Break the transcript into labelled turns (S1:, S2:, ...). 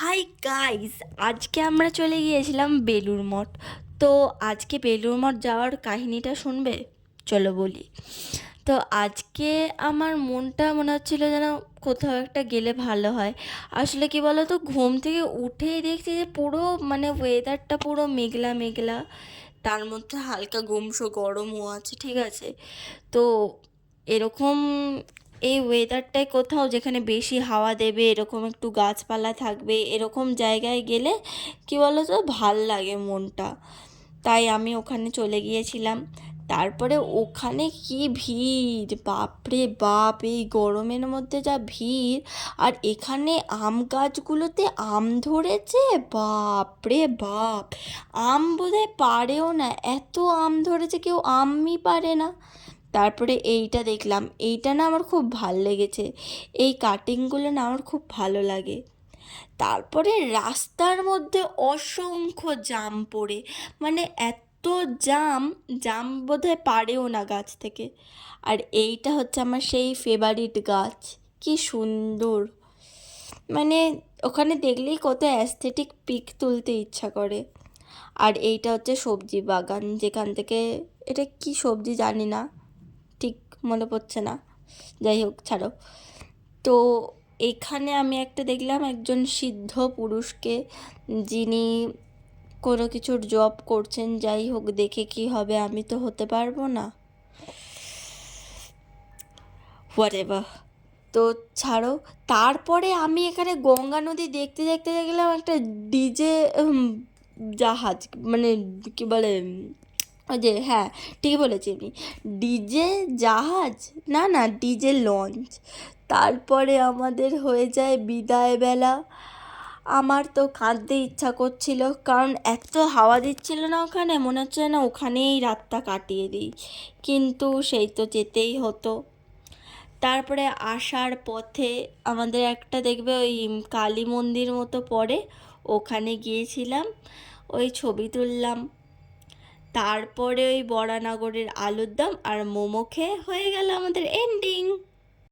S1: Hi guys, আজকে আমরা চলে গিয়েছিলাম বেলুড় মঠ। তো আজকে বেলুড় মঠ যাওয়ার কাহিনীটা শুনবে? চলো বলি। তো আজকে আমার মনটা মনে হচ্ছিলো যেন কোথাও একটা গেলে ভালো হয়। আসলে কি বলো তো, ঘুম থেকে উঠেই দেখছি যে পুরো ওয়েদারটা পুরো মেঘলা মেঘলা, তার মধ্যে হালকা গুমসো গরমও আছে, ঠিক আছে? তো এরকম এই ওয়েদারটায় কোথাও যেখানে বেশি হাওয়া দেবে, এরকম একটু গাছপালা থাকবে, এরকম জায়গায় গেলে কি বলো তো, ভাল লাগে মনটা। তাই আমি ওখানে চলে গিয়েছিলাম। তারপরে ওখানে কি ভিড়, বাপরে বাপ! এই গরমের মধ্যে যা ভিড়! আর এখানে আম গাছগুলোতে আম ধরেছে, বাপরে বাপ! আম বোধহয় পারেও না, এত আম ধরেছে, কেউ আমই পারে না। তারপরে এইটা দেখলাম, এইটা না আমার খুব ভাল লেগেছে। এই কাটিংগুলো না আমার খুব ভালো লাগে। তারপরে রাস্তার মধ্যে অসংখ্য জাম পড়ে, এত জাম, জাম বোধহয় পারেও না গাছ থেকে। আর এইটা হচ্ছে আমার সেই ফেভারিট গাছ, কি সুন্দর! মানে ওখানে দেখলেই কত অ্যাস্থেটিক পিক তুলতে ইচ্ছা করে। আর এইটা হচ্ছে সবজি বাগান, যেখান থেকে, এটা কি সবজি জানি না, ঠিক মনে পড়ছে না, যাই হোক ছাড়ো। তো এখানে আমি একটা দেখলাম একজন সিদ্ধ পুরুষকে, যিনি কোনো কিছুর জব করছেন। যাই হোক, দেখে কি হবে, আমি তো হতে পারবো না, হোয়াট এভার। তো ছাড়ো। তারপরে আমি এখানে গঙ্গা নদী দেখতে দেখতে দেখলাম একটা ডিজে জাহাজ, মানে কি বলে, ওই যে, হ্যাঁ, ঠিকই বলেছি আমি, ডিজে জাহাজ, না না, ডিজে লঞ্চ। তারপরে আমাদের হয়ে যায় বিদায় বেলা। আমার তো কাঁদতে ইচ্ছা করছিল, কারণ এত হাওয়া দিচ্ছিল না ওখানে, মনে হচ্ছে না ওখানেই রাতটা কাটিয়ে দিই, কিন্তু সেই তো যেতেই হতো। তারপরে আসার পথে আমাদের একটা, দেখবে, ওই কালী মন্দির মতো পড়ে, ওখানে গিয়েছিলাম, ওই ছবি তুললাম। তারপরে ওই বরানগরের আলুর দম আর মোমো খেয়ে হয়ে গেল আমাদের এন্ডিং।